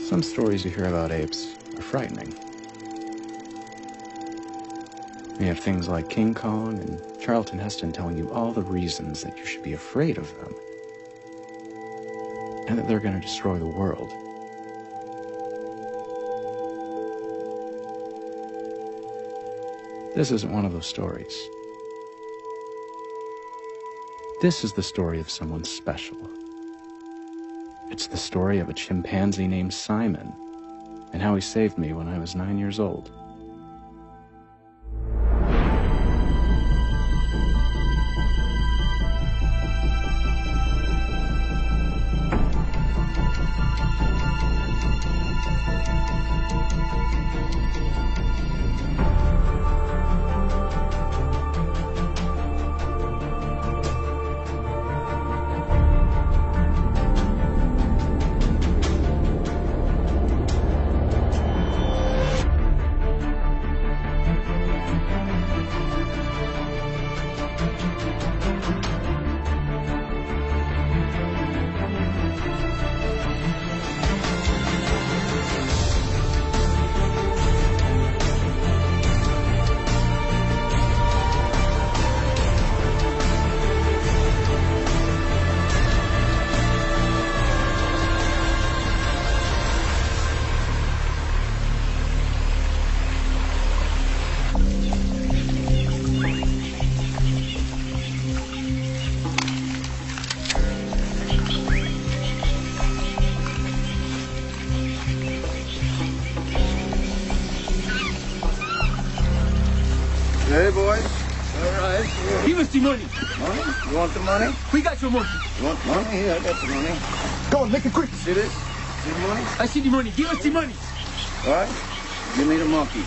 Some stories you hear about apes are frightening. You have things like King Kong and Charlton Heston telling you all the reasons that you should be afraid of them, and that they're going to destroy the world. This isn't one of those stories. This is the story of someone special. It's the story of a chimpanzee named Simon, and how he saved me when I was 9 years old. Hey, boys. All right. Give us the money. Money? You want the money? We got your money. You want money? Here, I got the money. Go on, make it quick. See this? See the money? I see the money. Give us the money. All right. Give me the monkey.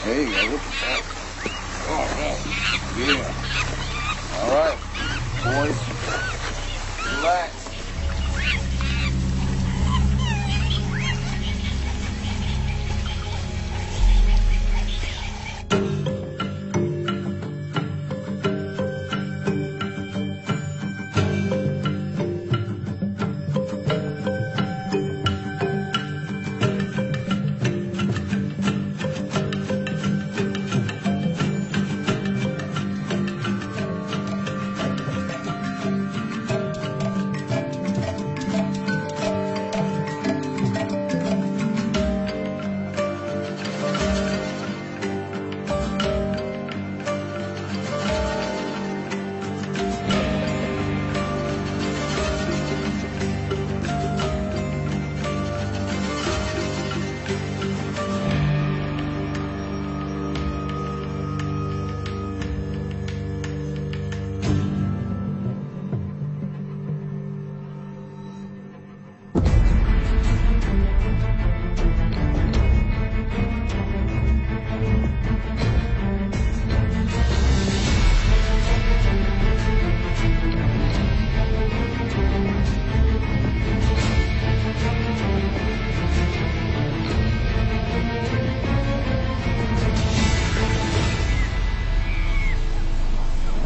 There you go. Look at that. Oh, yeah. All right, boys. Relax.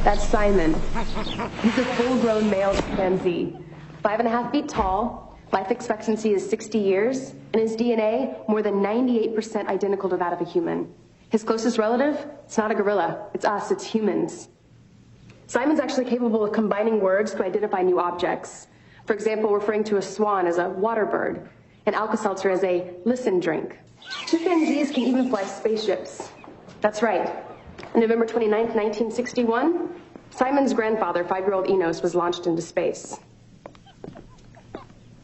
That's Simon. He's a full-grown male chimpanzee, 5.5 feet tall, life expectancy is 60 years, and his DNA more than 98% identical to that of a human. His closest relative, it's not a gorilla, it's us, it's humans. Simon's actually capable of combining words to identify new objects. For example, referring to a swan as a water bird, and Alka-Seltzer as a listen drink. Chimpanzees can even fly spaceships. That's right. On November 29th, 1961, Simon's grandfather, 5-year-old Enos, was launched into space.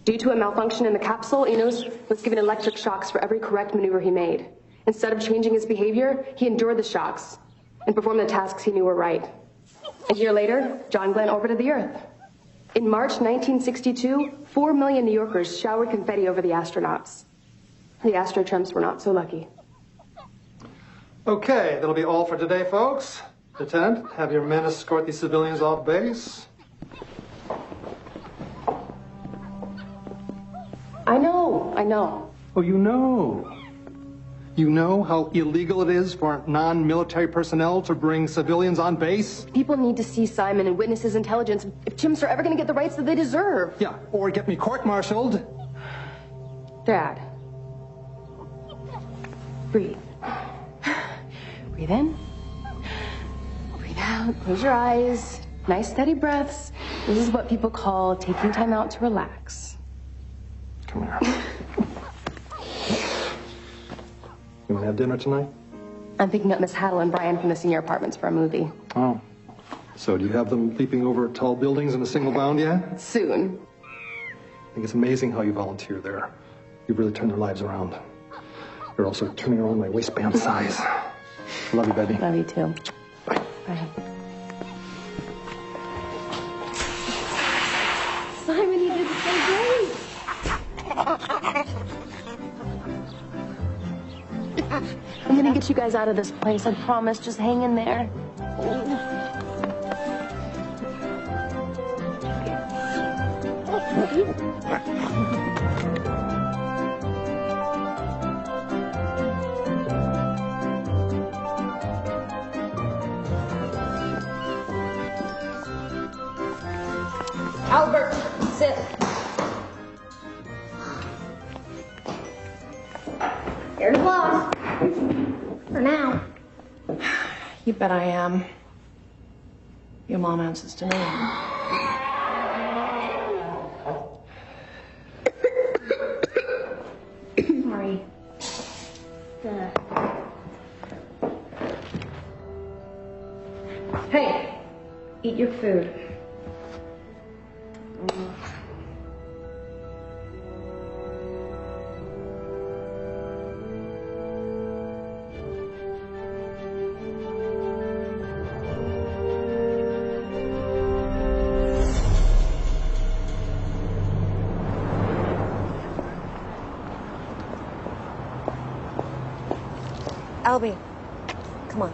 Due to a malfunction in the capsule, Enos was given electric shocks for every correct maneuver he made. Instead of changing his behavior, he endured the shocks and performed the tasks he knew were right. A year later, John Glenn orbited the Earth. In March 1962, 4 million New Yorkers showered confetti over the astronauts. The Astrochumps were not so lucky. Okay, that'll be all for today, folks. Lieutenant, have your men escort these civilians off base. I know. Oh, you know. You know how illegal it is for non-military personnel to bring civilians on base? People need to see Simon and witness his intelligence if chimps are ever going to get the rights that they deserve. Yeah, or get me court-martialed. Dad. Breathe. Breathe in. Breathe out. Close your eyes. Nice steady breaths. This is what people call taking time out to relax. Come here. You want to have dinner tonight? I'm picking up Miss Haddle and Brian from the senior apartments for a movie. Oh. So do you have them leaping over tall buildings in a single bound yet? Soon. I think it's amazing how you volunteer there. You've really turned their lives around. You're also turning around my waistband size. Love you, baby. Love you too. Bye. Bye. Simon, you did so great. I'm gonna get you guys out of this place. I promise. Just hang in there. Albert, sit. You're the boss. For now. You bet I am. Your mom answers to me. Sorry. Hey, eat your food. Albie, come on.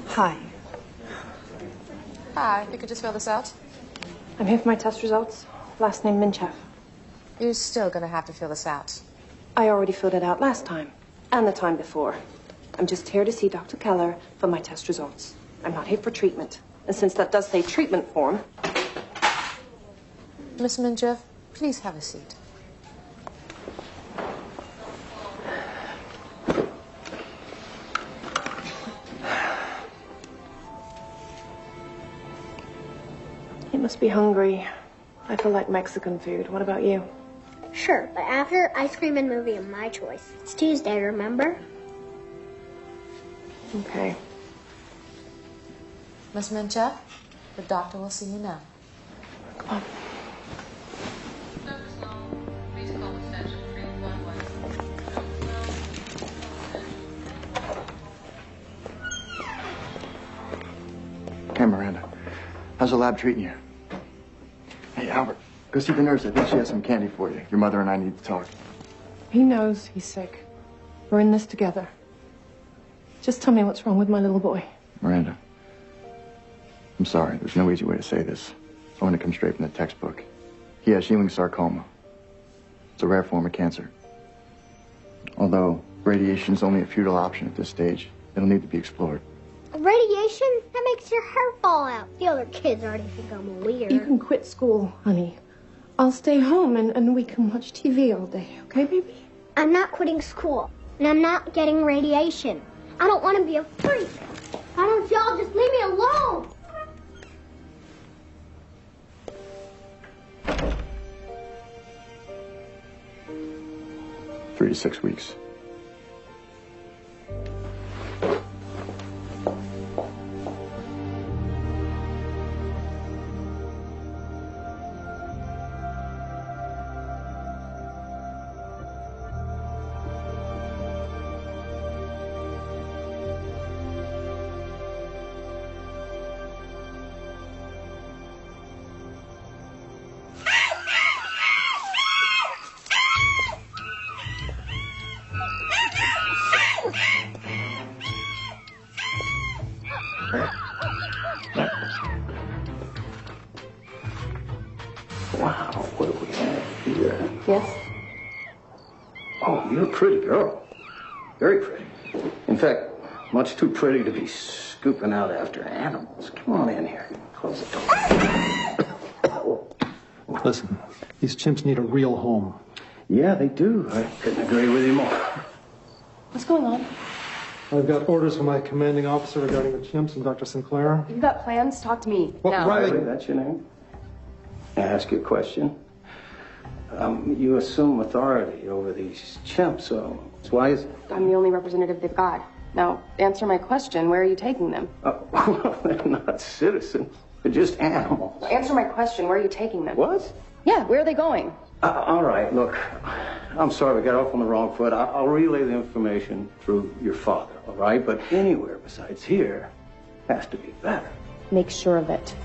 Hi. Hi, you could just fill this out. I'm here for my test results. Last name Minchev. You're still gonna have to fill this out. I already filled it out last time, and the time before. I'm just here to see Dr. Keller for my test results. I'm not here for treatment. And since that does say treatment form... Miss Minchev, please have a seat. You must be hungry. I feel like Mexican food. What about you? Sure, but after ice cream and movie of my choice. It's Tuesday, remember? Okay. Miss Minchev, the doctor will see you now. Come on. Hey, Miranda. How's the lab treating you? Hey, Albert, go see the nurse. I think she has some candy for you. Your mother and I need to talk. He knows he's sick. We're in this together. Just tell me what's wrong with my little boy. Miranda, I'm sorry. There's no easy way to say this. I want to come straight from the textbook. He has Ewing sarcoma. It's a rare form of cancer. Although radiation is only a futile option at this stage, it'll need to be explored. Radiation? That makes your hair fall out. The other kids already think I'm weird. You can quit school, honey. I'll stay home and we can watch TV all day, okay, baby? I'm not quitting school, and I'm not getting radiation. I don't want to be a freak. Why don't y'all just leave me alone? Three to 6 weeks. Wow, what do we have here? Yes? Oh, you're a pretty girl. Very pretty. In fact, Much too pretty to be scooping out after animals. Come on in here. Close the door. Listen, these chimps need a real home. Yeah, they do. I couldn't agree with you more. What's going on? I've got orders from my commanding officer regarding the chimps and Dr. Sinclair. You've got plans? Talk to me. What, now. Riley? That's your name? May I ask you a question? You assume authority over these chimps, so why is it? I'm the only representative they've got. Now, answer my question. Where are you taking them? Well, they're not citizens. They're just animals. Answer my question. Where are you taking them? What? Yeah, where are they going? All right, look, I'm sorry we got off on the wrong foot. I'll relay the information through your father, all right? But anywhere besides here has to be better. Make sure of it.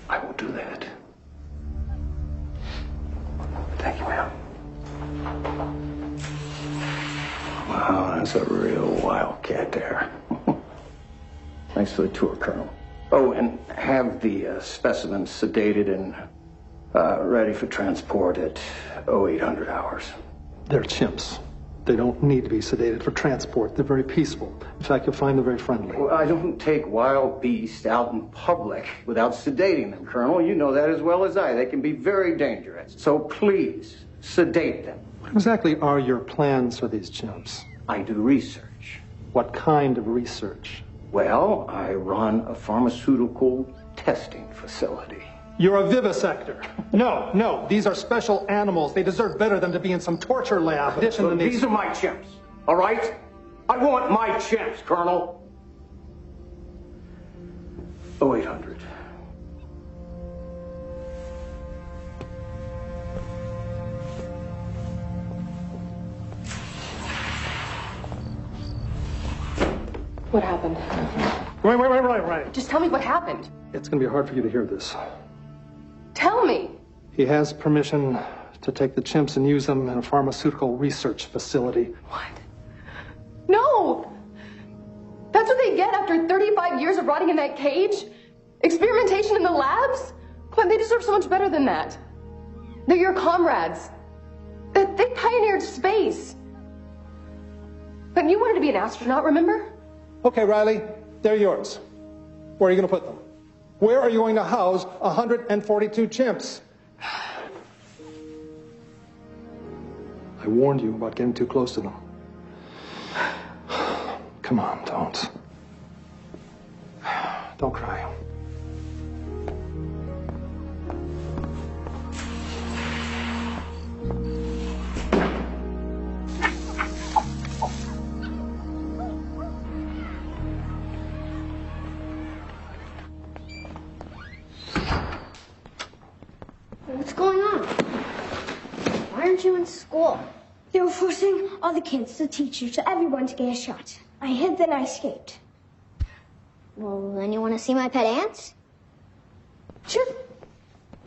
I will do that. Thank you, ma'am. Wow, that's a real wildcat there. Thanks for the tour, Colonel. Oh, and have the specimens sedated and ready for transport at 0800 hours. They're chimps. They don't need to be sedated for transport. They're very peaceful. In fact, you'll find them very friendly. Well, I don't take wild beasts out in public without sedating them, Colonel. You know that as well as I. They can be very dangerous. So please, sedate them. What exactly are your plans for these chimps? I do research. What kind of research? Well, I run a pharmaceutical testing facility. You're a vivisector. No, these are special animals. They deserve better than to be in some torture lab. These are my chimps, all right? I want my chimps, Colonel. 0800. What happened? Right. Just tell me what happened. It's going to be hard for you to hear this. Tell me. He has permission to take the chimps and use them in a pharmaceutical research facility. What? No! That's what they get after 35 years of rotting in that cage? Experimentation in the labs? Come on, they deserve so much better than that. They're your comrades. They pioneered space. But you wanted to be an astronaut, remember? Okay, Riley, they're yours. Where are you going to put them? Where are you going to house 142 chimps? I warned you about getting too close to them. Come on, don't. Don't cry. What's going on? Why aren't you in school? They were forcing all the kids, the teachers, everyone to get a shot. I hid, then I escaped. Well, then you want to see my pet ants? Sure.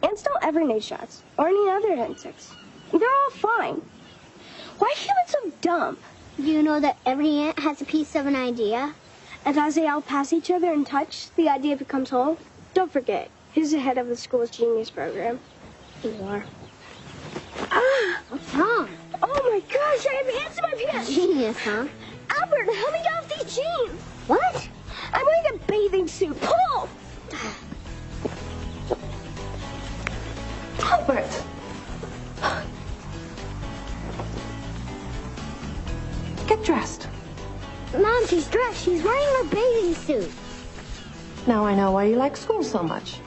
Ants don't ever need shots, or any other insects. They're all fine. Why are humans so dumb? Do you know that every ant has a piece of an idea? And as they all pass each other and touch, the idea becomes whole. Don't forget, he's the head of the school's genius program. You are. Ah! What's wrong? Oh my gosh, I have ants in my pants! Genius, huh? Albert, help me get off these jeans! What? I'm wearing a bathing suit. Pull! Albert! Get dressed. Mom, she's dressed. She's wearing her bathing suit. Now I know why you like school so much.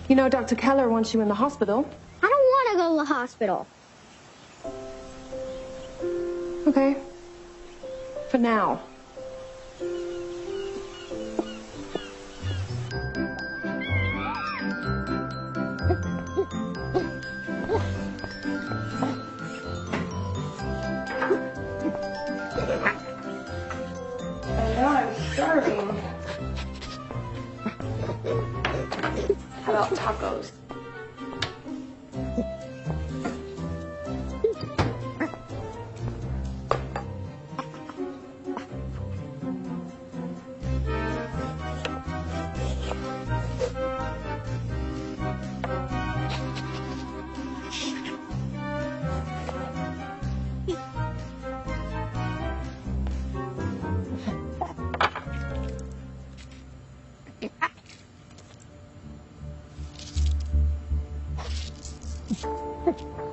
You know, Dr. Keller wants you in the hospital. I don't want to go to the hospital. Okay. For now. Now I'm starving. How about tacos?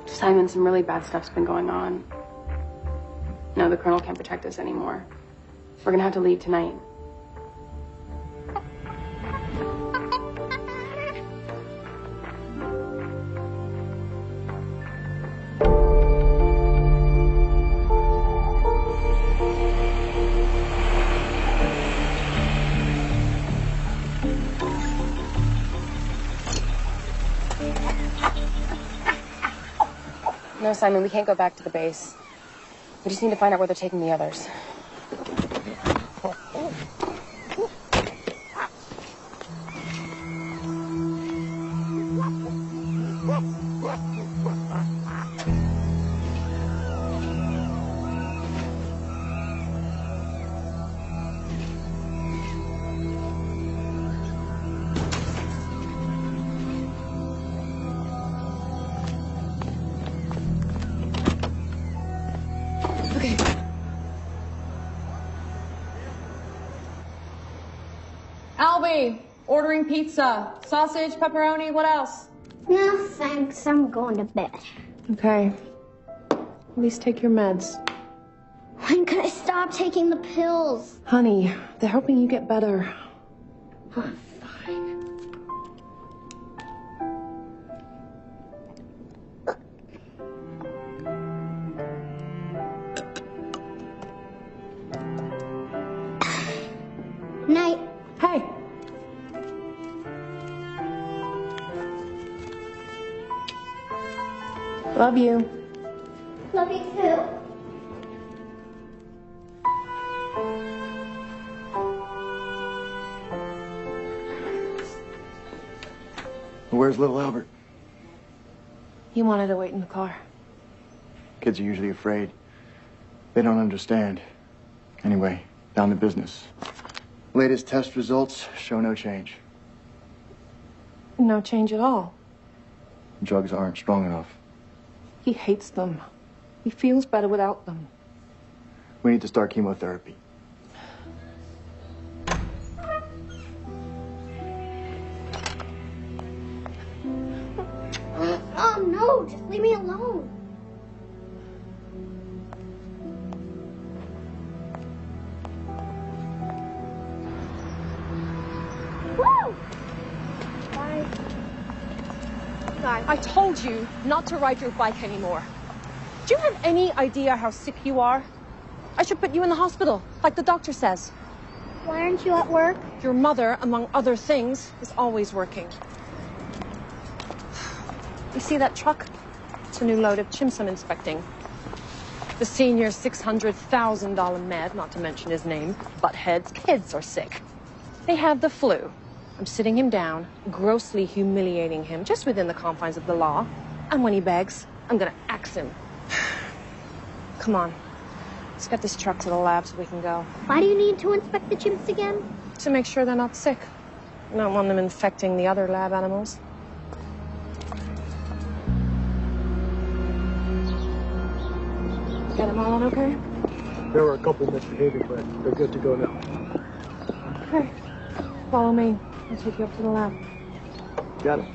Simon, some really bad stuff's been going on. No, the Colonel can't protect us anymore. We're gonna have to leave tonight. No, Simon, we can't go back to the base. We just need to find out where they're taking the others. Albie, ordering pizza. Sausage, pepperoni, what else? No, thanks. I'm going to bed. Okay. At least take your meds. When can I stop taking the pills? Honey, they're helping you get better. Fine. Night. Hey. Love you. Love you too. Where's little Albert? He wanted to wait in the car. Kids are usually afraid. They don't understand. Anyway, down to business. Latest test results show no change. No change at all. Drugs aren't strong enough. He hates them. He feels better without them. We need to start chemotherapy. Oh no, just leave me alone. Woo! Bye. I told you not to ride your bike anymore. Do you have any idea how sick you are? I should put you in the hospital, like the doctor says. Why aren't you at work? Your mother, among other things, is always working. You see that truck? It's a new load of chimps I'm inspecting. The senior $600,000 med, not to mention his name, Butthead's kids are sick. They have the flu. I'm sitting him down, grossly humiliating him, just within the confines of the law. And when he begs, I'm gonna axe him. Come on. Let's get this truck to the lab so we can go. Why do you need to inspect the chimps again? To make sure they're not sick. I don't want them infecting the other lab animals. Get them all on okay? There were a couple misbehaving, but they're good to go now. Okay. Follow me. I'll take you up to the lab. Got it.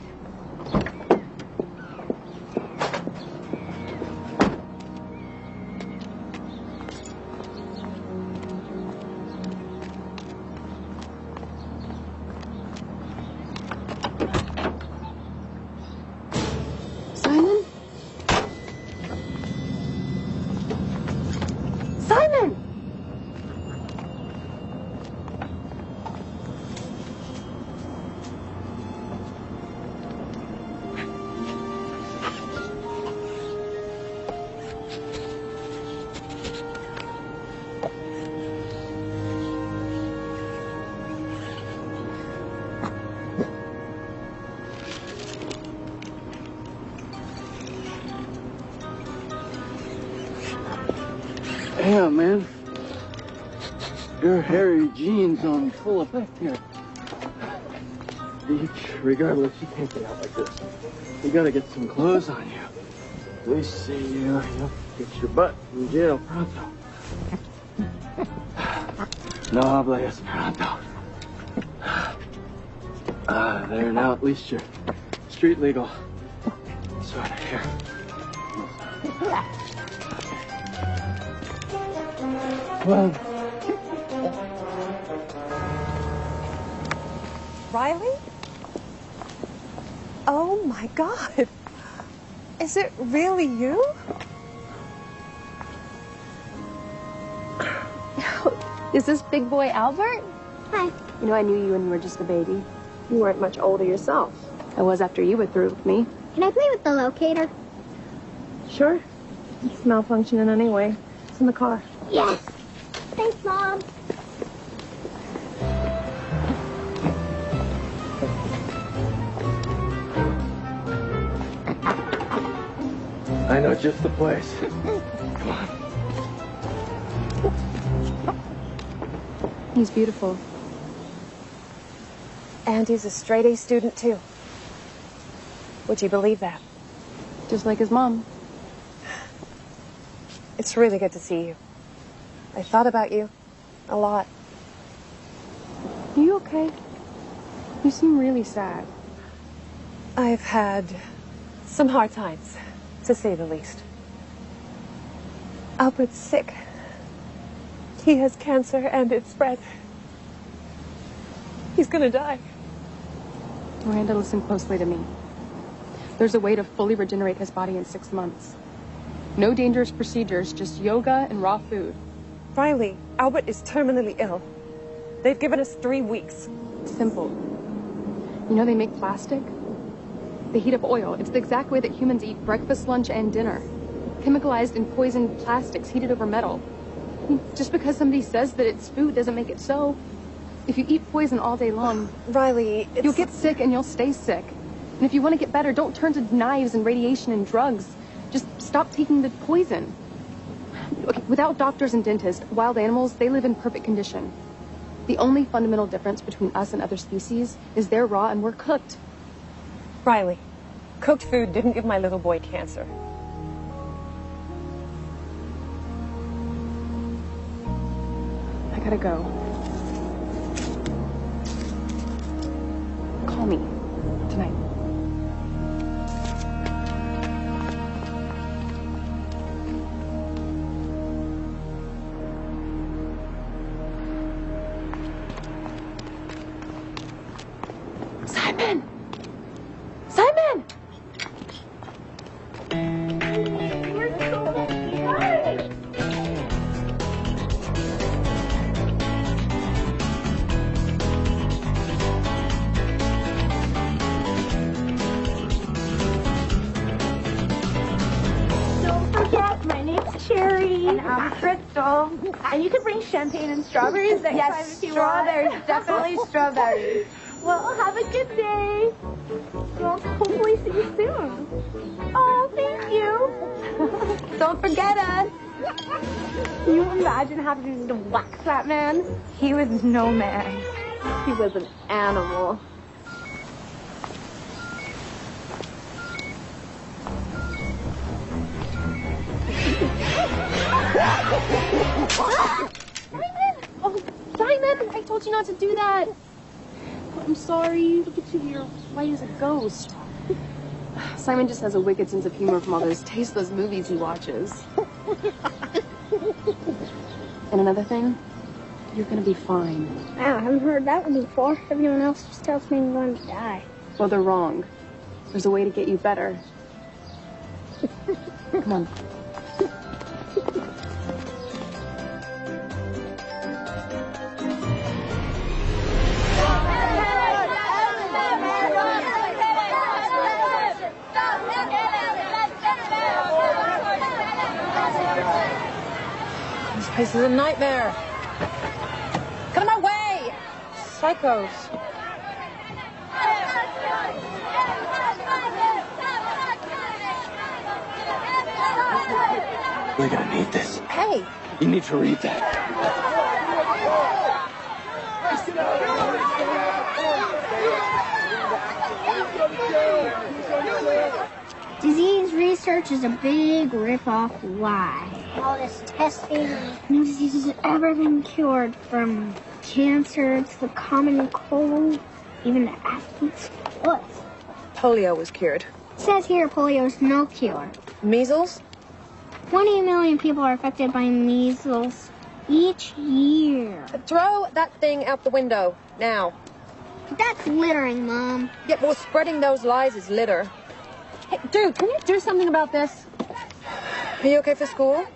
Simon? Simon! Yeah, man. Your hairy jeans on full effect here. Regardless, you can't get out like this. You gotta get some clothes on you. At least see you get your butt in jail pronto. No habla esperanto. There, now at least you're street legal. Sorry, here. Well, Riley? Oh my God. Is it really you? Is this big boy Albert? Hi. You know, I knew you when you were just a baby. You weren't much older yourself. I was after you were through with me. Can I play with the locator? Sure. It's malfunctioning anyway. It's in the car. Yes. Thanks, Mom. I know just the place. Come on. He's beautiful. And he's a straight-A student, too. Would you believe that? Just like his mom. It's really good to see you. I thought about you a lot. Are you okay? You seem really sad. I've had some hard times, to say the least. Albert's sick. He has cancer and it's spread. He's gonna die. Miranda, listen closely to me. There's a way to fully regenerate his body in 6 months. No dangerous procedures, just yoga and raw food. Riley, Albert is terminally ill. They've given us 3 weeks. Simple. You know they make plastic? They heat up oil. It's the exact way that humans eat breakfast, lunch, and dinner. Chemicalized and poisoned plastics heated over metal. Just because somebody says that it's food doesn't make it so. If you eat poison all day long, Riley, you'll get sick and you'll stay sick. And if you want to get better, don't turn to knives and radiation and drugs. Just stop taking the poison. Okay, without doctors and dentists, wild animals, they live in perfect condition. The only fundamental difference between us and other species is they're raw and we're cooked. Riley, cooked food didn't give my little boy cancer. I gotta go. Call me tonight. Simon! Simon! You're so cute. Don't forget, my name's Cherry. And I'm Crystal. And you can bring champagne and strawberries next time if you strawberries, want. definitely strawberries. Well, have a good day. Well, hopefully see you soon. Oh, thank you. Don't forget us. Can you imagine having to wax that man? He was no man. He was an animal. Oh, Simon! I told you not to do that. I'm sorry. Look at you, you're white as a ghost. Simon just has a wicked sense of humor from all those tasteless movies he watches. And another thing, you're gonna be fine. Wow, I haven't heard that one before. Everyone else just tells me I'm going to die. Well, they're wrong. There's a way to get you better. Come on. This place is a nightmare. Get out of my way! Psychos. We're gonna need this. Hey! You need to read that. Disease research is a big rip-off lie. All this testing, no disease has ever been cured, from cancer to the common cold, even the athlete's foot. Polio was cured. It says here polio's no cure. Measles? 20 million people are affected by measles each year. Throw that thing out the window, now. That's littering, Mom. Yeah, well, spreading those lies is litter. Hey, dude, can you do something about this? Are you okay for school?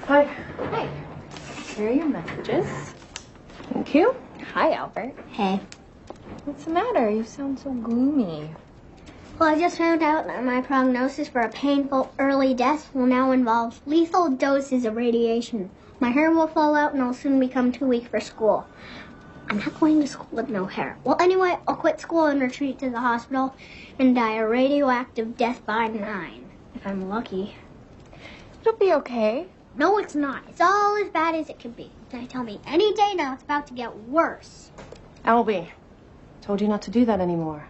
Hi. Hi. Here are your messages. Thank you. Hi, Albert. Hey. What's the matter? You sound so gloomy. Well, I just found out that my prognosis for a painful early death will now involve lethal doses of radiation. My hair will fall out and I'll soon become too weak for school. I'm not going to school with no hair. Well, anyway, I'll quit school and retreat to the hospital and die a radioactive death by 9, if I'm lucky. It'll be okay. No, it's not. It's all as bad as it can be. They tell me any day now it's about to get worse. Albie, told you not to do that anymore.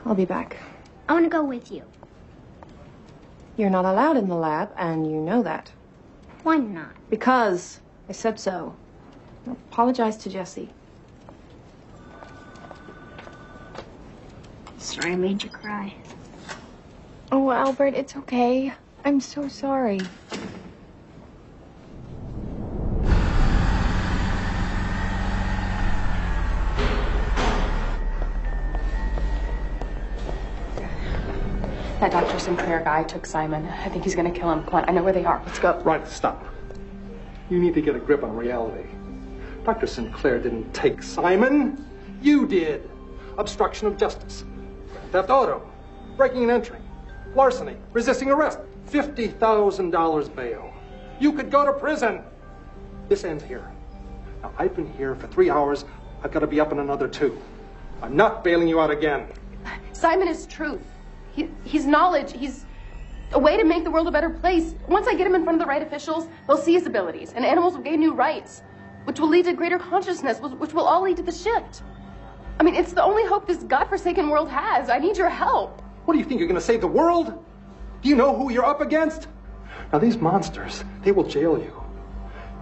I'll be back. I want to go with you. You're not allowed in the lab, and you know that. Why not? Because I said so. Apologize to Jesse. Sorry I made you cry. Oh, Albert, it's okay. I'm so sorry. That Dr. Sinclair guy took Simon. I think he's gonna kill him. Come on, I know where they are. Let's go. Right, stop. You need to get a grip on reality. Dr. Sinclair didn't take Simon. You did. Obstruction of justice. Theft auto. Breaking and entering. Larceny. Resisting arrest. $50,000 bail. You could go to prison. This ends here. Now, I've been here for 3 hours. I've got to be up in another 2. I'm not bailing you out again. Simon is truth. He's knowledge. He's a way to make the world a better place. Once I get him in front of the right officials, they'll see his abilities, and animals will gain new rights, which will lead to greater consciousness, which will all lead to the shift. I mean, it's the only hope this godforsaken world has. I need your help. What do you think? You're going to save the world? Do you know who you're up against? Now, these monsters, they will jail you.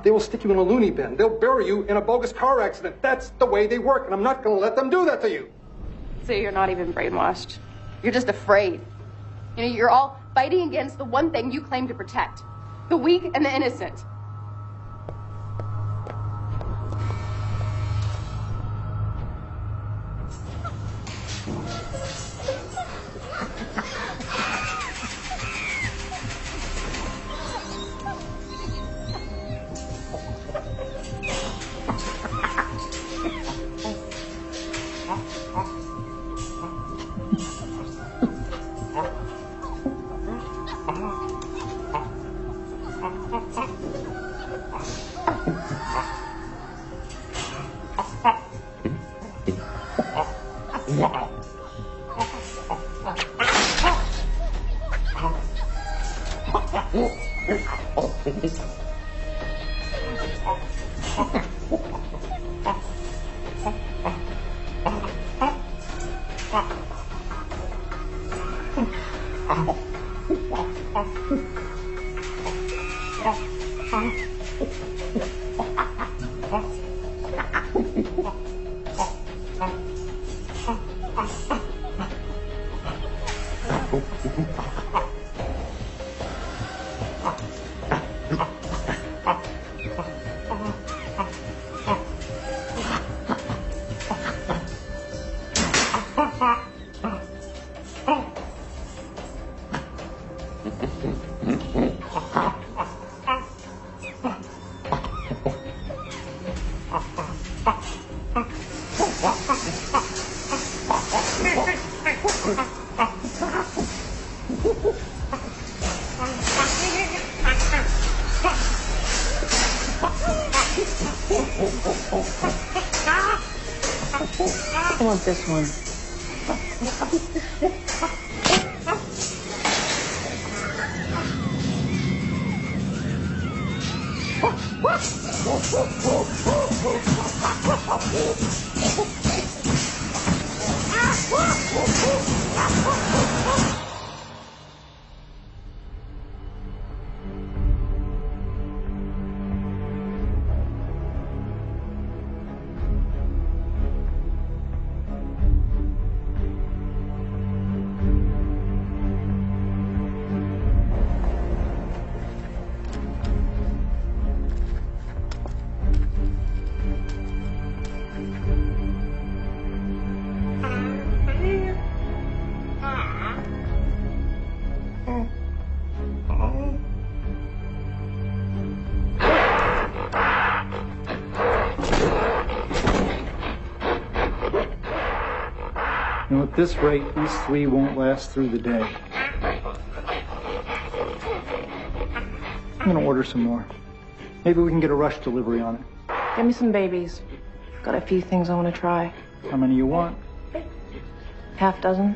They will stick you in a loony bin. They'll bury you in a bogus car accident. That's the way they work, and I'm not going to let them do that to you. So you're not even brainwashed. You're just afraid. You know, you're all fighting against the one thing you claim to protect. The weak and the innocent. I want this one. You know, at this rate, these three won't last through the day. I'm gonna order some more. Maybe we can get a rush delivery on it. Get me some babies. Got a few things I want to try. How many you want? Half dozen.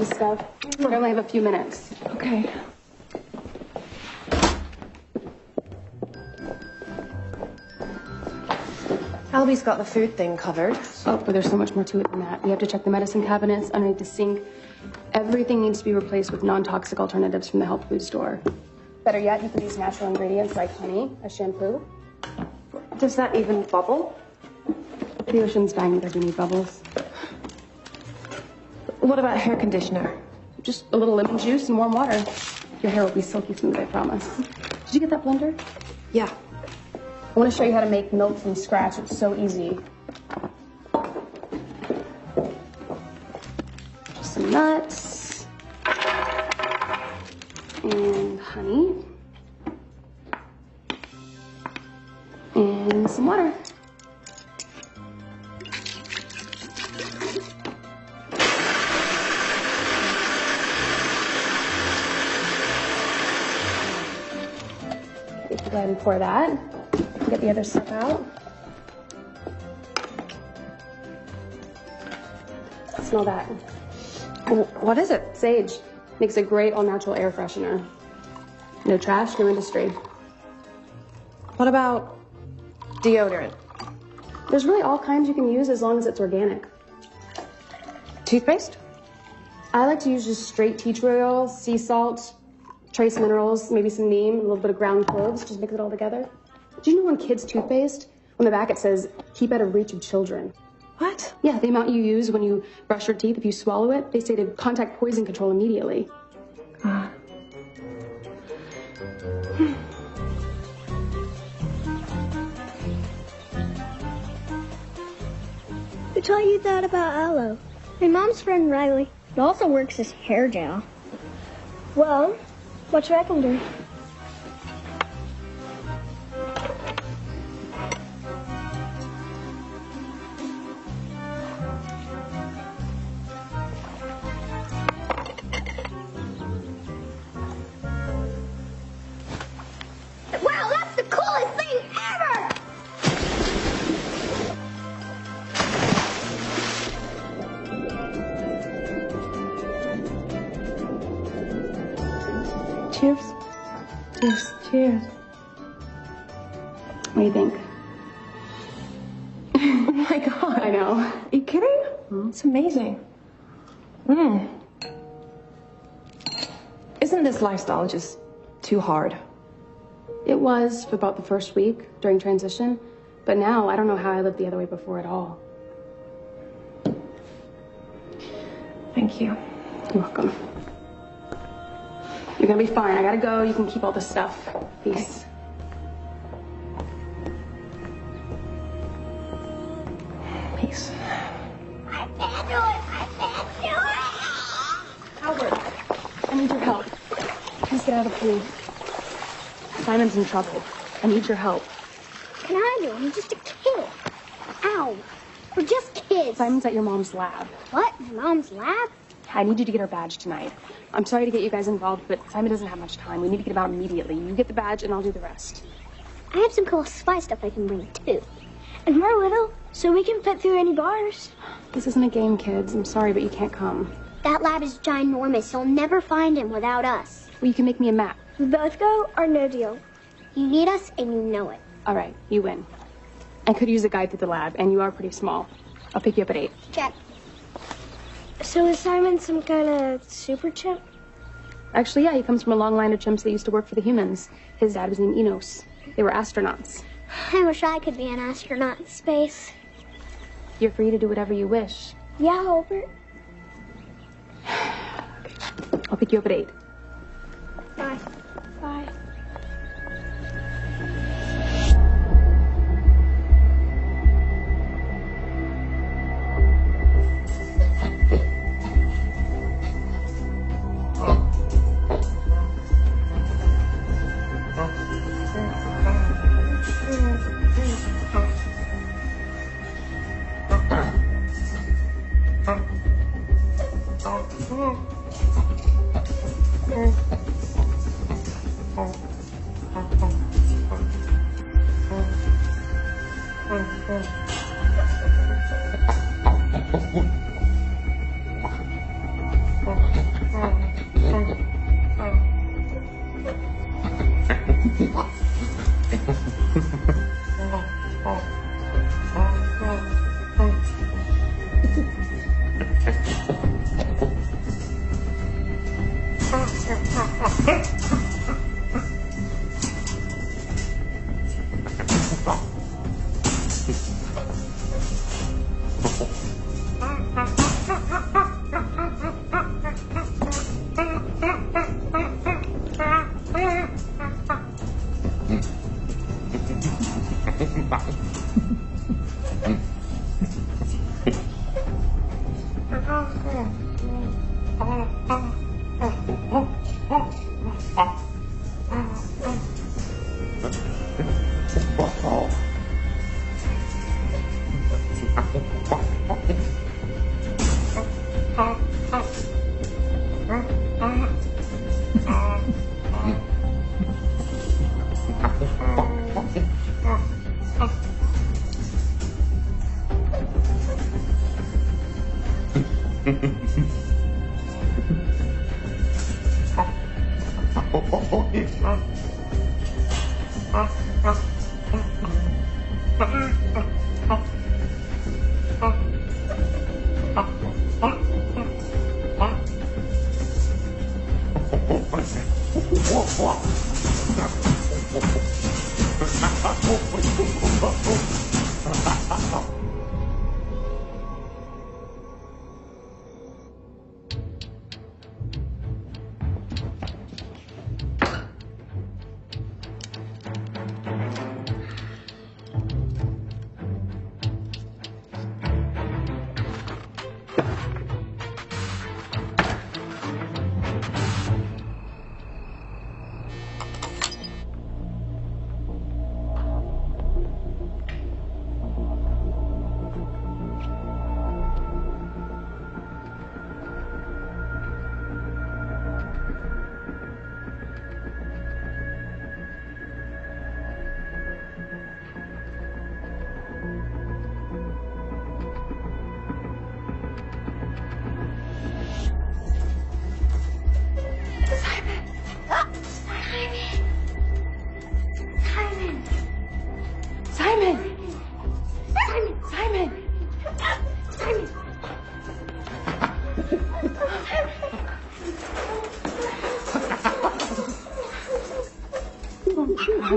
Stuff. I only have a few minutes. Okay. Albie's got the food thing covered. Oh, but there's so much more to it than that. We have to check the medicine cabinets underneath the sink. Everything needs to be replaced with non-toxic alternatives from the health food store. Better yet, you can use natural ingredients like honey, a shampoo. Does that even bubble? The ocean's dying because we need bubbles. What about hair conditioner? Just a little lemon juice and warm water. Your hair will be silky smooth, I promise. Did you get that blender? Yeah. I want to show you how to make milk from scratch. It's so easy. Just some nuts. And honey. And some water. Go ahead and pour that. Get the other stuff out. Smell that. What is it? Sage. Makes a great all-natural air freshener. No trash, no industry. What about deodorant? There's really all kinds you can use as long as it's organic. Toothpaste? I like to use just straight tea tree oil, sea salt, trace minerals, maybe some neem, a little bit of ground cloves, just mix it all together. Do you know on kids' toothpaste, on the back it says, keep out of reach of children? What? Yeah, the amount you use when you brush your teeth, if you swallow it, they say to contact poison control immediately. Who taught you that about aloe? My mom's friend Riley. It also works as hair gel. Well, what should I can do? Wow, that's the coolest thing ever! Cheers. Cheers. Cheers. What do you think? Oh my God. I know. Are you kidding? It's amazing. Isn't this lifestyle just too hard? It was for about the first week during transition, but now I don't know how I lived the other way before at all. Thank you. You're welcome. You're gonna be fine. I gotta go. You can keep all this stuff. Peace. Peace. I can't do it! I can't do it! Albert, I need your help. Please get out of the pool. Simon's in trouble. I need your help. Can I do it? I'm just a kid. Ow. We're just kids. Simon's at your mom's lab. What? My mom's lab? I need you to get her badge tonight. I'm sorry to get you guys involved, but Simon doesn't have much time. We need to get him out immediately. You get the badge, and I'll do the rest. I have some cool spy stuff I can bring, too. And we're little, so we can fit through any bars. This isn't a game, kids. I'm sorry, but you can't come. That lab is ginormous. You'll never find him without us. Well, you can make me a map. We both go or no deal. You need us, and you know it. All right, you win. I could use a guide through the lab, and you are pretty small. I'll pick you up at 8. Check. So is Simon some kind of super chimp? Actually, yeah, he comes from a long line of chimps that used to work for the humans. His dad was named Enos. They were astronauts. I wish I could be an astronaut in space. You're free to do whatever you wish. Yeah, Albert. Okay. I'll pick you up at 8. Bye. Bye.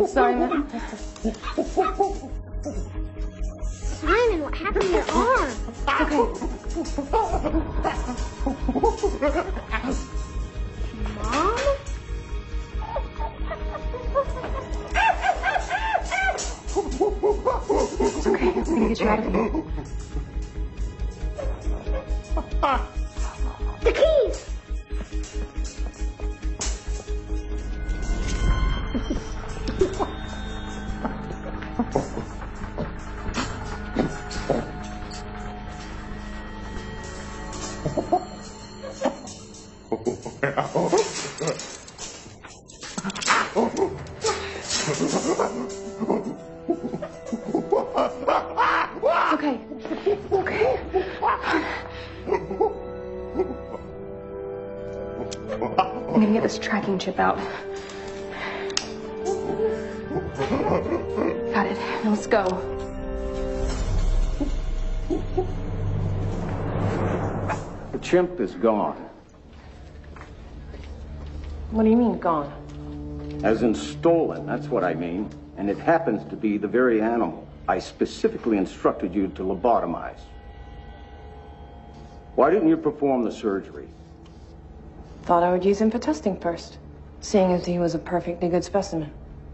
Simon. Simon, what happened to your arm? Mom? It's okay. I'm gonna get you out of here. The keys! Okay. Okay. I'm gonna get this tracking chip out. Got it. Now let's go. The chimp is gone. What do you mean, gone? As in stolen, that's what I mean. And it happens to be the very animal I specifically instructed you to lobotomize. Why didn't you perform the surgery? Thought I would use him for testing first, seeing as he was a perfectly good specimen.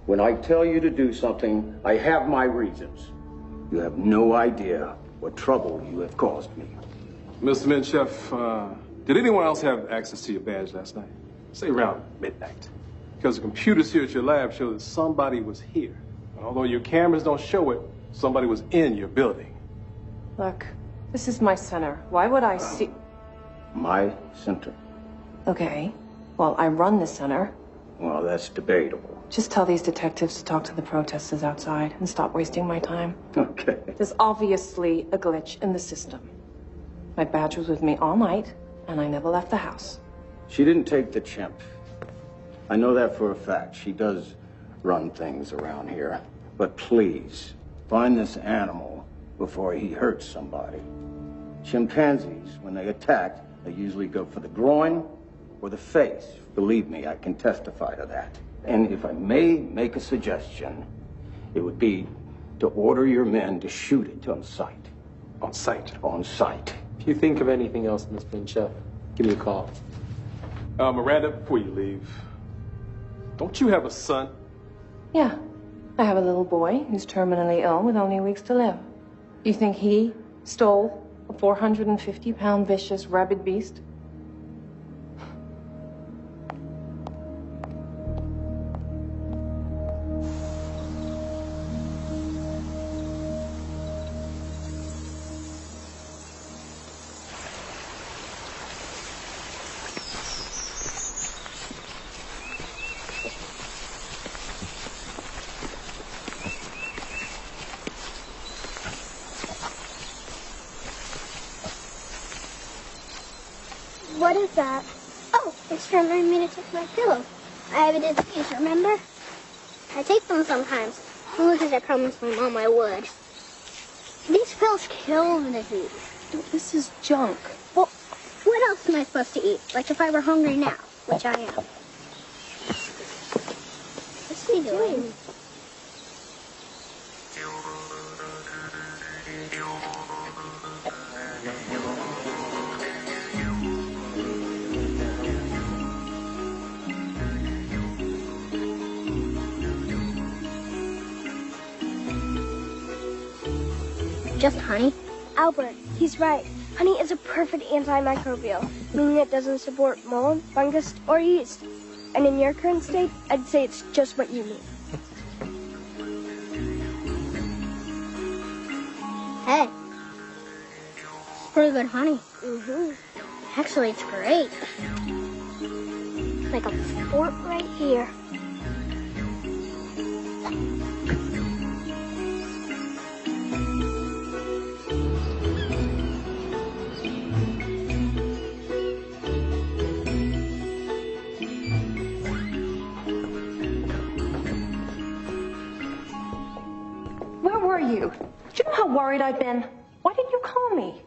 When I tell you to do something, I have my reasons. You have no idea what trouble you have caused me. Mr. Minchef, did anyone else have access to your badge last night? Say around midnight. Because the computers here at your lab show that somebody was here. And although your cameras don't show it, somebody was in your building. Look, this is my center. Why would I see... My center? Okay. Well, I run the center. Well, that's debatable. Just tell these detectives to talk to the protesters outside and stop wasting my time. Okay. There's obviously a glitch in the system. My badge was with me all night, and I never left the house. She didn't take the chimp. I know that for a fact. She does run things around here. But please, find this animal before he hurts somebody. Chimpanzees, when they attack, they usually go for the groin or the face. Believe me, I can testify to that. And if I may make a suggestion, it would be to order your men to shoot it on sight. On sight? On sight. If you think of anything else, Miss Pinchot, give me a call. Miranda, before you leave, don't you have a son? Yeah. I have a little boy who's terminally ill with only weeks to live. You think he stole a 450-pound vicious rabid beast? What is that? Oh, it's reminding me to take my pillow. I have a disease, remember? I take them sometimes. Only because I promised my mom I would. These pills kill the disease. This is junk. Well, what else am I supposed to eat? Like if I were hungry now, which I am. What's he doing? Just honey? Albert, he's right. Honey is a perfect antimicrobial, meaning it doesn't support mold, fungus, or yeast. And in your current state, I'd say it's just what you need. Hey. It's pretty good honey. Mm-hmm. Actually, it's great. Like a fort right here. You? Do you know how worried I've been? Why didn't you call me?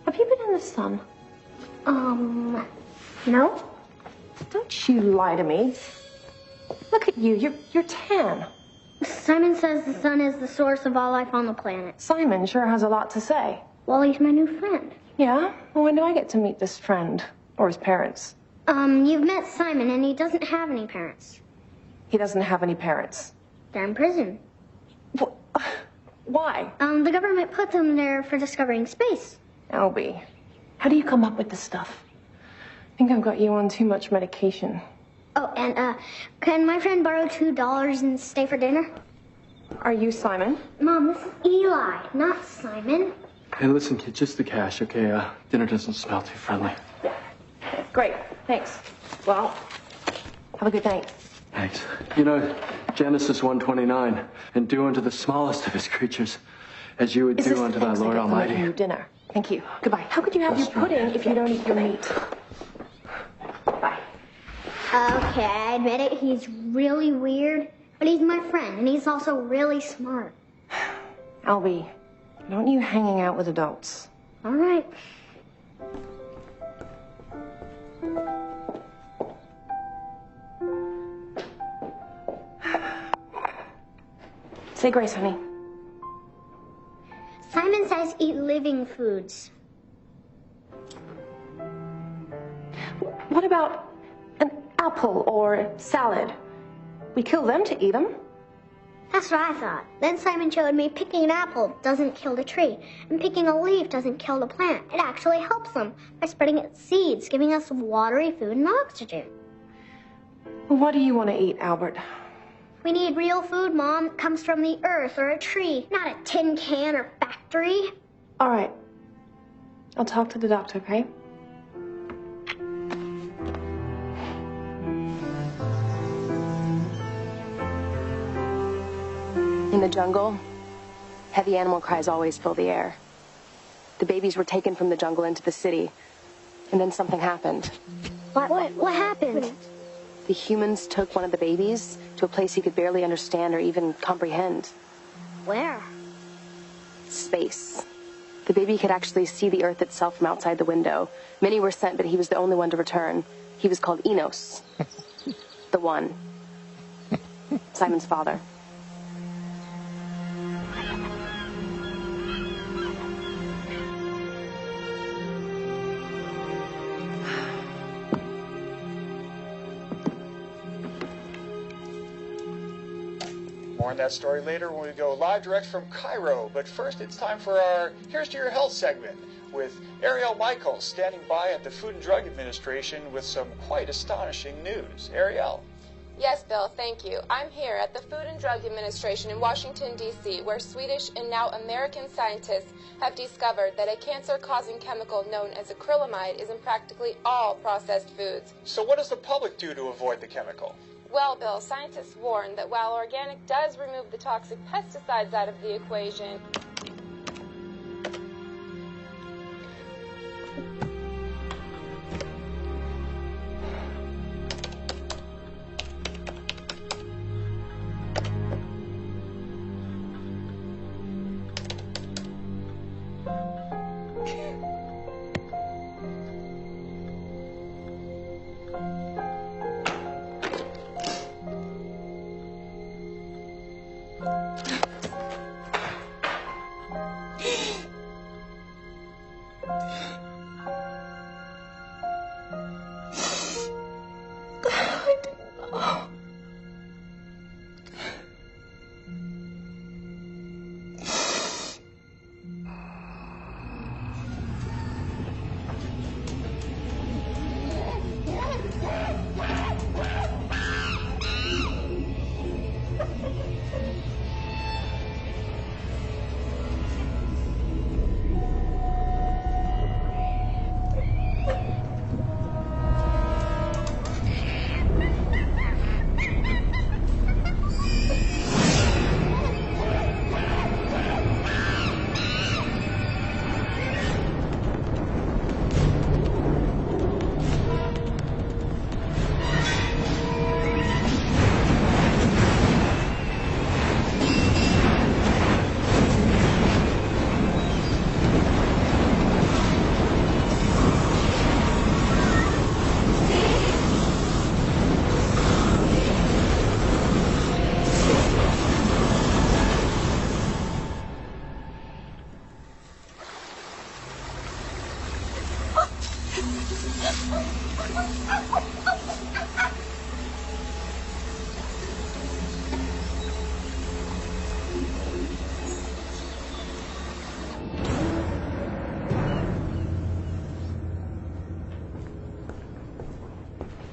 Have you been in the sun? No. Don't you lie to me. Look at you. You're tan. Simon says the sun is the source of all life on the planet. Simon sure has a lot to say. Well, he's my new friend. Yeah? Well, when do I get to meet this friend? Or his parents? You've met Simon, and he doesn't have any parents. He doesn't have any parents? They're in prison. Why? The government put them there for discovering space. Albie, how do you come up with this stuff? I think I've got you on too much medication. Oh, and, can my friend borrow $2 and stay for dinner? Are you Simon? Mom, this is Eli, not Simon. Hey, listen, kid, just the cash, okay? Dinner doesn't smell too friendly. Great, thanks. Well, have a good night. Thanks. You know, Genesis 1:29, and do unto the smallest of his creatures as you would do unto thy Lord Almighty. You dinner. Thank you. Goodbye. How could you have your pudding if you don't eat your meat? Bye. Okay, I admit it. He's really weird, but he's my friend, and he's also really smart. Albie, don't you hanging out with adults? All right. Say grace, honey. Simon says eat living foods. What about an apple or salad? We kill them to eat them. That's what I thought. Then Simon showed me picking an apple doesn't kill the tree, and picking a leaf doesn't kill the plant. It actually helps them by spreading its seeds, giving us watery food and oxygen. Well, what do you want to eat, Albert? We need real food, Mom. It comes from the earth or a tree, not a tin can or factory. All right. I'll talk to the doctor, okay? In the jungle, heavy animal cries always fill the air. The babies were taken from the jungle into the city, and then something happened. What happened? The humans took one of the babies to a place he could barely understand or even comprehend. Where? Space. The The baby could actually see the Earth itself from outside the window. Many were sent, but he was the only one to return. He was called Enos. The One. Simon's father. More on that story later when we go live direct from Cairo. But first, it's time for our Here's to Your Health segment with Ariel Michaels standing by at the Food and Drug Administration with some quite astonishing news. Ariel. Yes, Bill, thank you. I'm here at the Food and Drug Administration in Washington, D.C., where Swedish and now American scientists have discovered that a cancer-causing chemical known as acrylamide is in practically all processed foods. So what does the public do to avoid the chemical? Well, Bill, scientists warn that while organic does remove the toxic pesticides out of the equation,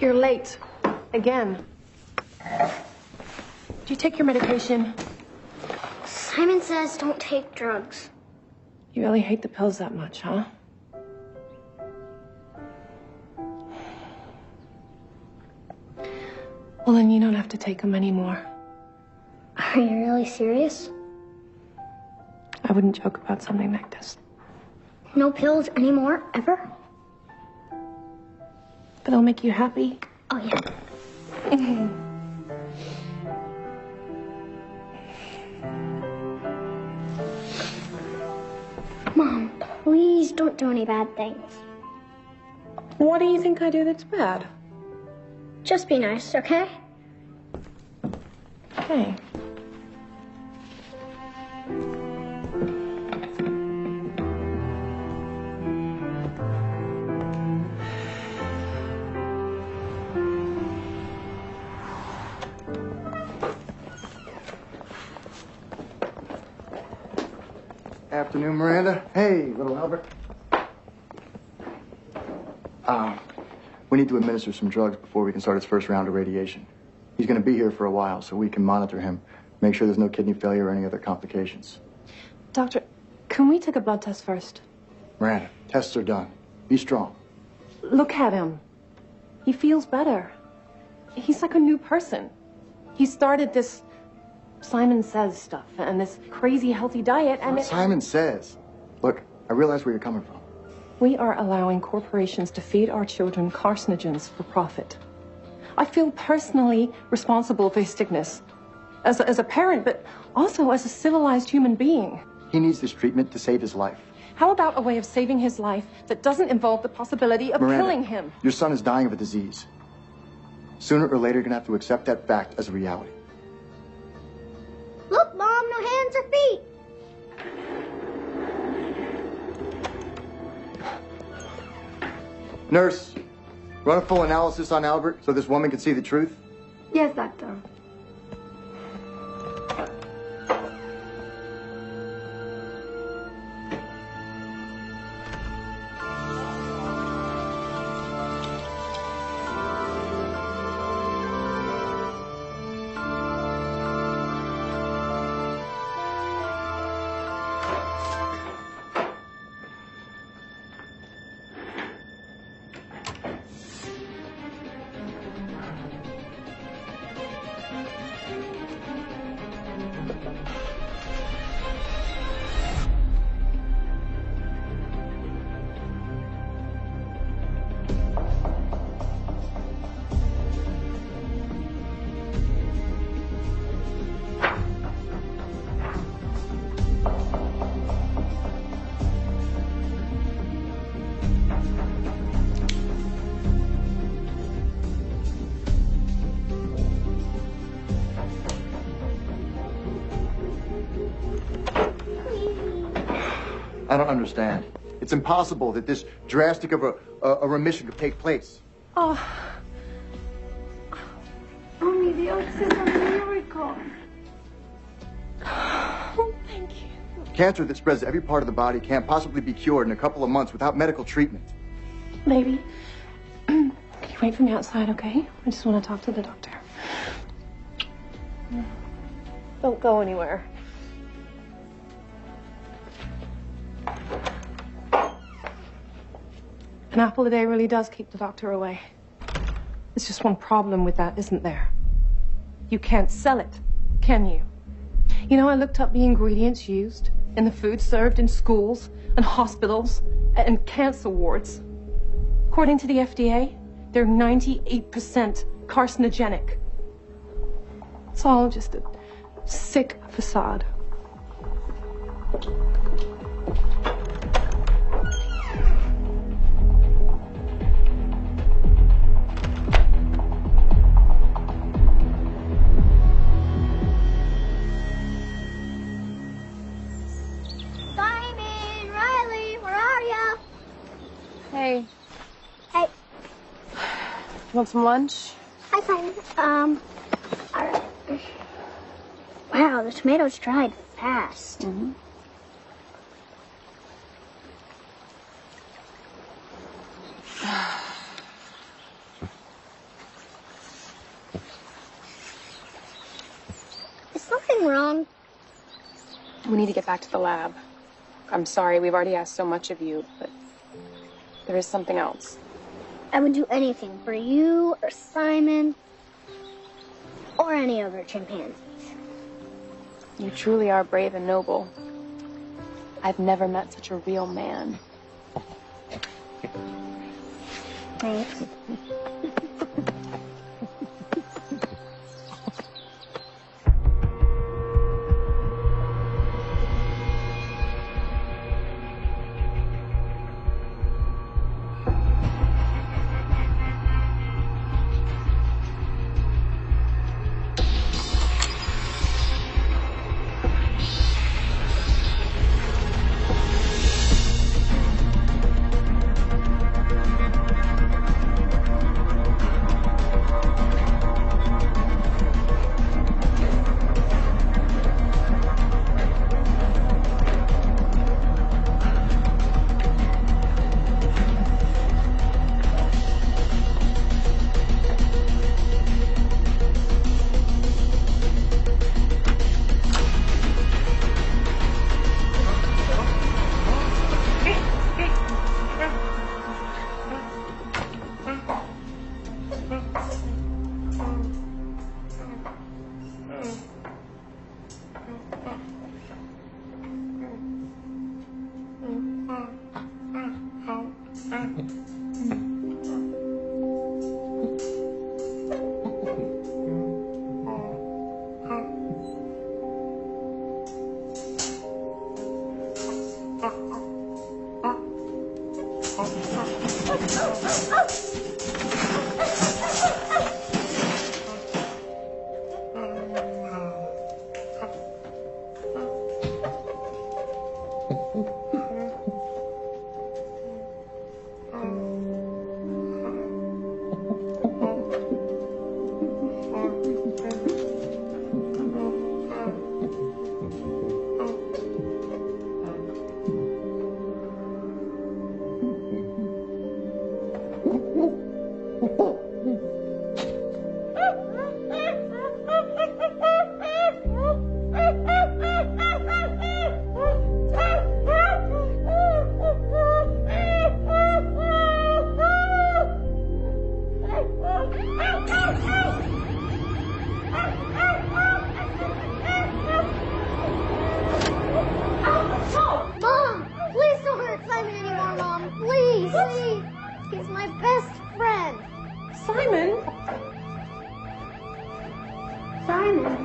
You're late. Again. Do you take your medication? Simon says don't take drugs. You really hate the pills that much, huh? Well, then you don't have to take them anymore. Are you really serious? I wouldn't joke about something like this. No pills anymore, ever? But it'll make you happy. Oh, yeah. Mom, please don't do any bad things. What do you think I do that's bad? Just be nice, okay? Okay. Afternoon, Miranda. Hey, little Albert. We need to administer some drugs before we can start his first round of radiation. He's going to be here for a while, so we can monitor him, make sure there's no kidney failure or any other complications. Doctor, can we take a blood test first? Miranda, tests are done. Be strong. Look at him. He feels better. He's like a new person. He started this Simon Says stuff and this crazy healthy diet and Simon Says. Look, I realize where you're coming from. We are allowing corporations to feed our children carcinogens for profit. I feel personally responsible for his sickness. As a parent, but also as a civilized human being. He needs this treatment to save his life. How about a way of saving his life that doesn't involve the possibility of Miranda, killing him? Your son is dying of a disease. Sooner or later, you're gonna have to accept that fact as a reality. Look, Mom, no hands or feet. Nurse, run a full analysis on Albert so this woman can see the truth. Yes, doctor. I don't understand. It's impossible that this drastic of a remission could take place. Oh. Mommy, the oaks is a miracle. Oh, thank you. Cancer that spreads to every part of the body can't possibly be cured in a couple of months without medical treatment. Baby, can you wait for me outside, okay? I just want to talk to the doctor. Don't go anywhere. An apple a day really does keep the doctor away. There's just one problem with that, isn't there? You can't sell it, can you? You know, I looked up the ingredients used in the food served in schools and hospitals and cancer wards. According to the FDA, they're 98% carcinogenic. It's all just a sick facade. Simon, Riley, where are ya? Hey, Hey, want some lunch? hi, Simon. Wow, the tomatoes dried fast. Mm-hmm. Is something wrong? We need to get back to the lab. I'm sorry, we've already asked so much of you, but there is something else. I would do anything for you or Simon or any other chimpanzees. You truly are brave and noble. I've never met such a real man. Thanks. Mom, please don't hurt Simon anymore, Mom. Please, please. He's my best friend. Simon? Simon.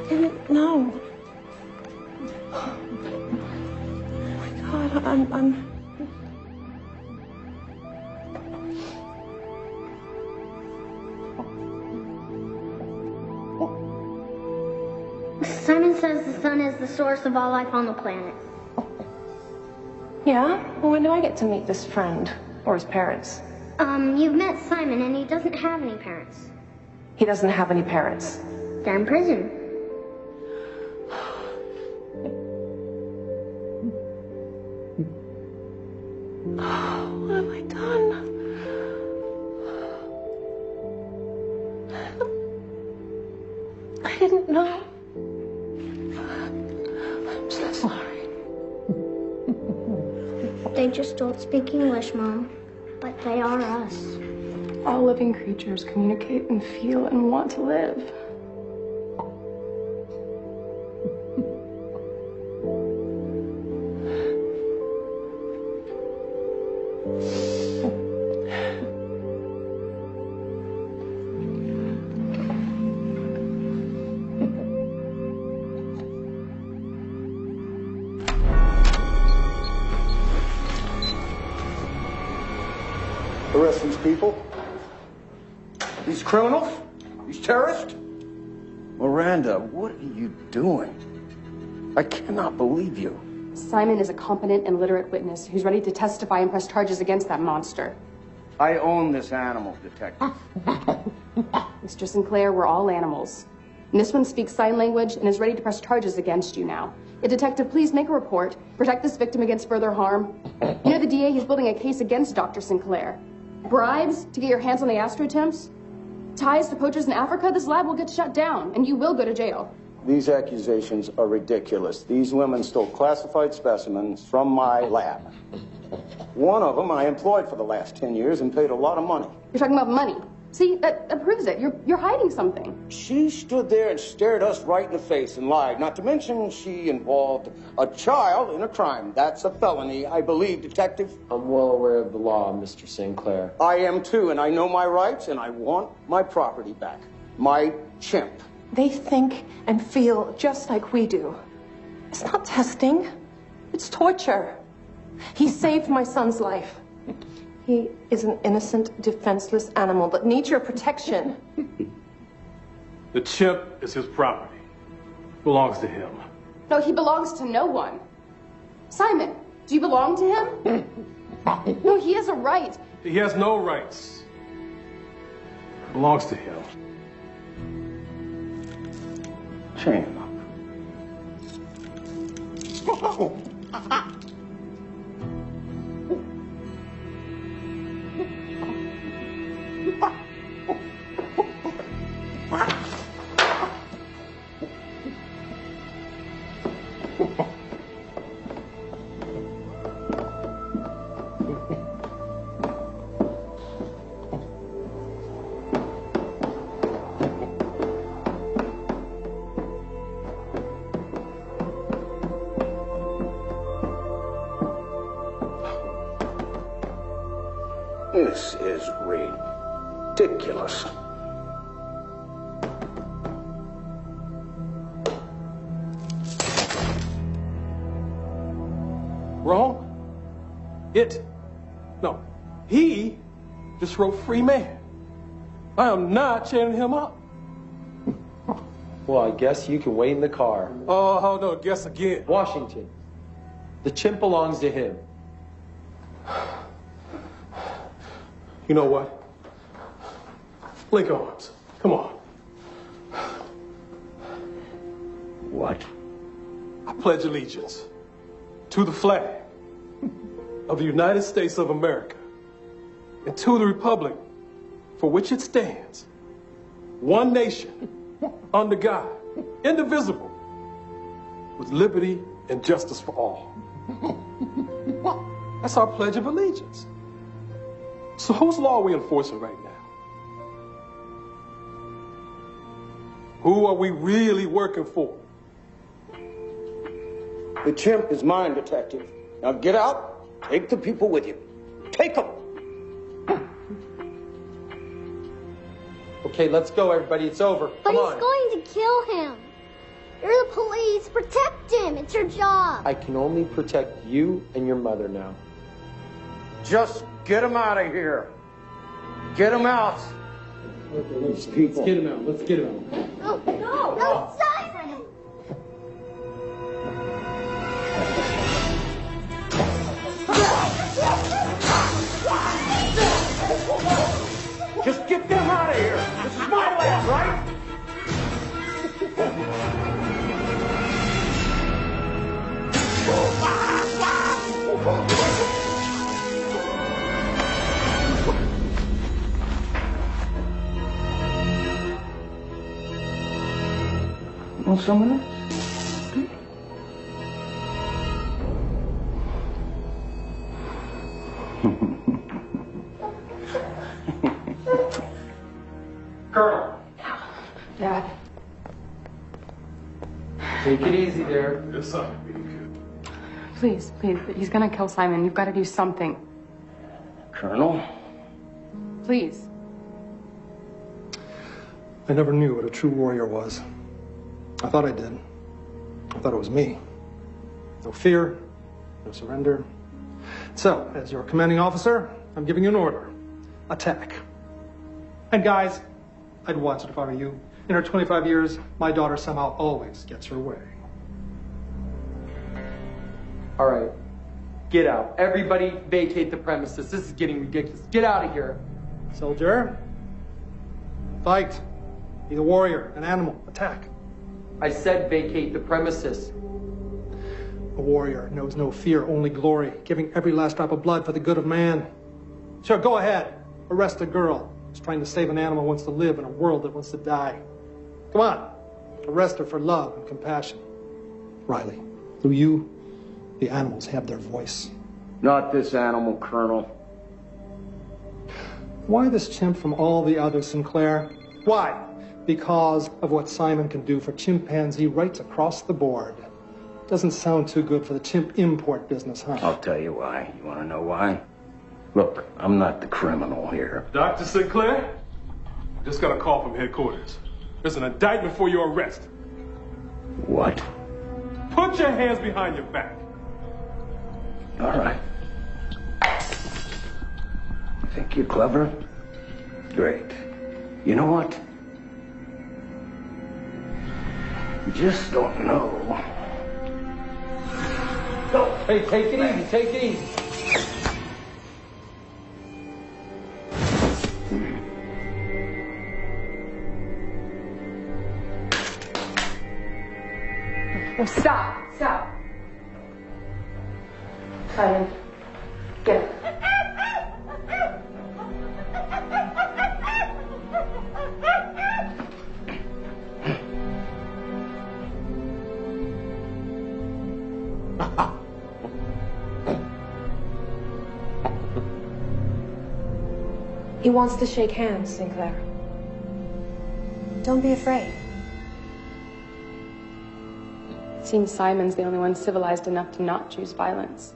I didn't know. Oh my God, I'm... Simon says the sun is the source of all life on the planet. Yeah? Well, when do I get to meet this friend? Or his parents? You've met Simon and he doesn't have any parents. He doesn't have any parents. They're in prison. What have I done? I didn't know. I'm so sorry. They just don't speak English, Mom. But they are us. All living creatures communicate and feel and want to live. Arrest these people. These criminals. These terrorists. Miranda, what are you doing? I cannot believe you. Simon is a competent and literate witness who's ready to testify and press charges against that monster. I own this animal, Detective. Mr. Sinclair, we're all animals. And this one speaks sign language and is ready to press charges against you now. Detective, please make a report. Protect this victim against further harm. You know the DA, he's building a case against Dr. Sinclair. Bribes to get your hands on the astrotemps? Ties to poachers in Africa? This lab will get shut down, and you will go to jail. These accusations are ridiculous. These women stole classified specimens from my lab. One of them I employed for the last 10 years and paid a lot of money. You're talking about money. See, that proves it. You're hiding something. She stood there and stared us right in the face and lied. Not to mention she involved a child in a crime. That's a felony, I believe, Detective. I'm well aware of the law, Mr. Sinclair. I am too, and I know my rights, and I want my property back. My chimp. They think and feel just like we do. It's not testing. It's torture. He saved my son's life. He is an innocent, defenseless animal that needs your protection. The chimp is his property. Belongs to him. No, he belongs to no one. Simon, do you belong to him? No, he has a right. He has no rights. Belongs to him. Chain him up. This is ridiculous. Wrong? No. He just wrote free man. I am not chaining him up. Well, I guess you can wait in the car. Oh, hold on. Guess again. Washington. The chimp belongs to him. You know what? Link arms. Come on. What? I pledge allegiance to the flag of the United States of America and to the republic for which it stands, one nation, under God, indivisible, with liberty and justice for all. Well, that's our Pledge of Allegiance. So whose law are we enforcing right now? Who are we really working for? The chimp is mine, Detective. Now get out, take the people with you. Take them! Okay, let's go, everybody. It's over. But Come on. he's going to kill him. You're the police. Protect him. It's your job. I can only protect you and your mother now. Just get them out of here. Get them out. Okay, let's get him out. Let's get him out. No, Simon! Just get them out of here. This is my land, right? Want someone else? Colonel. Dad. Take it easy there. Yes, sir. Please, please. He's gonna kill Simon. You've got to do something. Colonel? Please. I never knew what a true warrior was. I thought I did. I thought it was me. No fear, no surrender. So, as your commanding officer, I'm giving you an order. Attack. And guys, I'd watch it if I were you. In her 25 years, my daughter somehow always gets her way. All right. Get out. Everybody vacate the premises. This is getting ridiculous. Get out of here. Soldier, fight. Be the warrior, an animal, attack. I said vacate the premises. A warrior knows no fear, only glory, giving every last drop of blood for the good of man. Sure, go ahead. Arrest a girl who's trying to save an animal who wants to live in a world that wants to die. Come on. Arrest her for love and compassion. Riley, through you, the animals have their voice. Not this animal, Colonel. Why this chimp from all the others, Sinclair? Why? Because of what Simon can do for chimpanzee rights across the board. Doesn't sound too good for the chimp import business, huh? I'll tell you why. You want to know why? Look, I'm not the criminal here. Dr. Sinclair, I just got a call from headquarters. There's an indictment for your arrest. What? Put your hands behind your back. All right. Think you're clever? Great. You know what? You just don't know. Go. Hey, take it easy. Take it easy. No, stop. Stop. Simon, get it. He wants to shake hands, Sinclair. Don't be afraid. It seems Simon's the only one civilized enough to not choose violence.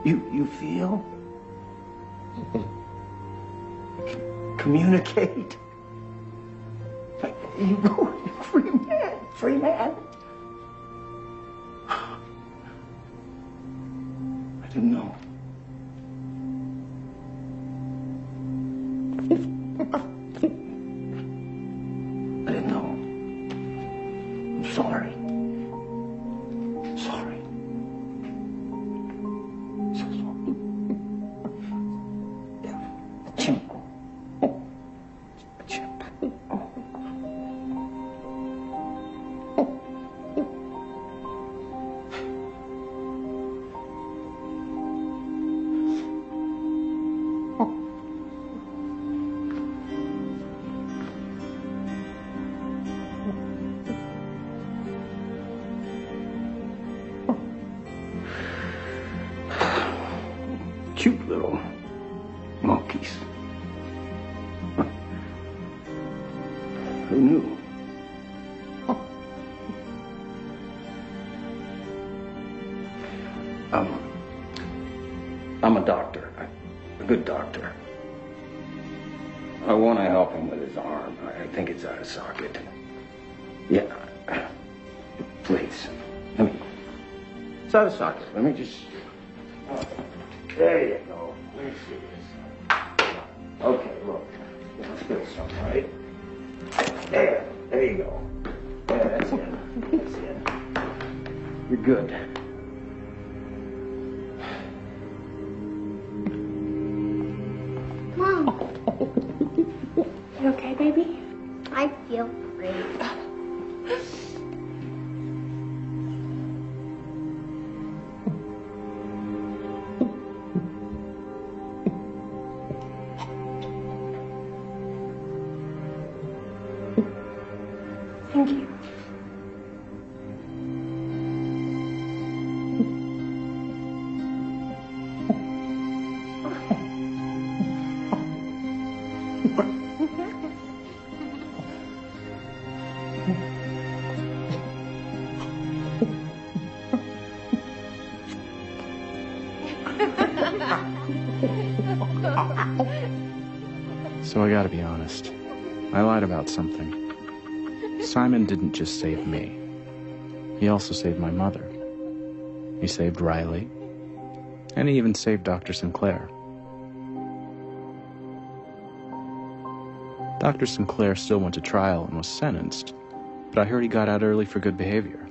You feel? Communicate? You go, free man, free man. I didn't know. I didn't know. I'm sorry. Sorry. So chimp. A chimp. Cute little monkeys. Who knew? I'm a doctor, a good doctor. I want to help him with his arm. I think it's out of socket. Yeah. Please. It's out of socket. Let me just... There you go. Let me see this. Okay, look. Let's feel something, right? There you go. Yeah, that's it. That's it. You're good. Mom. You okay, baby? I feel great. Thank you. So I gotta be honest. I lied about something. Simon didn't just save me. He also saved my mother. He saved Riley. And he even saved Dr. Sinclair. Dr. Sinclair still went to trial and was sentenced, but I heard he got out early for good behavior.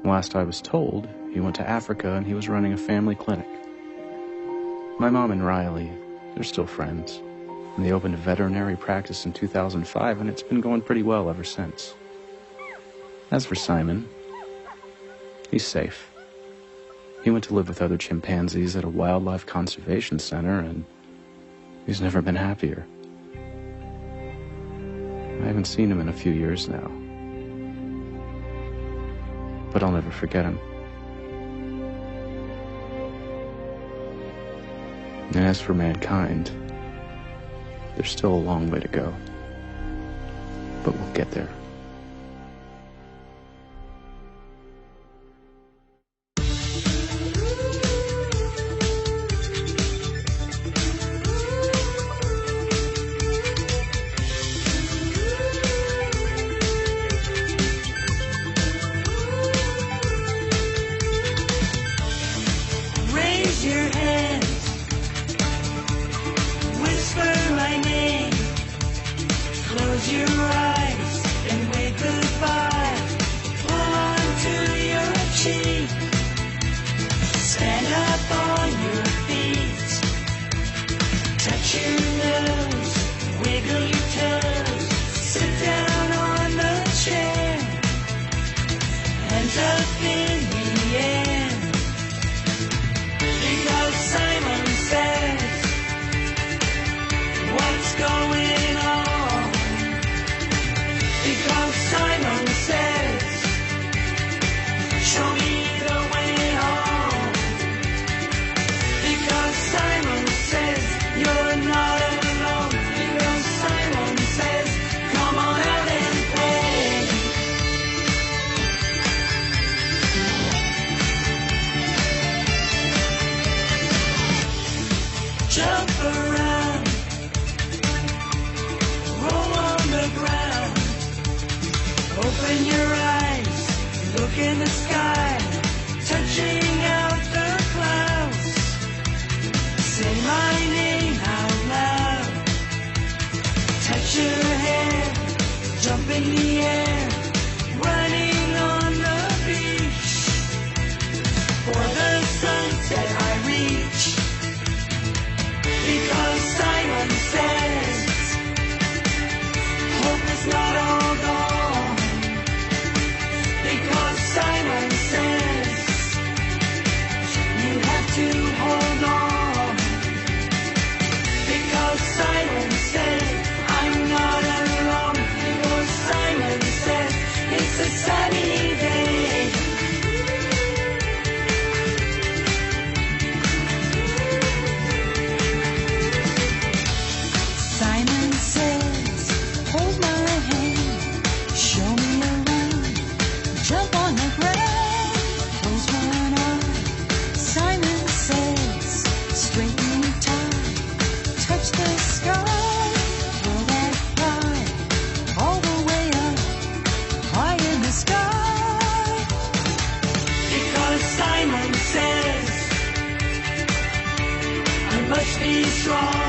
Last I was told, he went to Africa and he was running a family clinic. My mom and Riley, they're still friends. And they opened a veterinary practice in 2005, and it's been going pretty well ever since. As for Simon, he's safe. He went to live with other chimpanzees at a wildlife conservation center, and he's never been happier. I haven't seen him in a few years now. But I'll never forget him. And as for mankind, there's still a long way to go. But we'll get there. Raise your hands. Whisper my name. Close your eyes and wave goodbye. Pull on to your cheek. Stand up on your feet. Touch your nose. Wiggle your toes. Sit down on the chair. Hands up in the air. Because Simon says, what's going on? Because Simon says, show me the way home. Because Simon says, you're not alone. Because Simon says, come on out and play. Jump around, roll on the ground, open your eyes, look in the sky, touching out the clouds, say my name out loud, touch your hair, jump in the air, running on the beach, for the sunset I reach. Because be strong.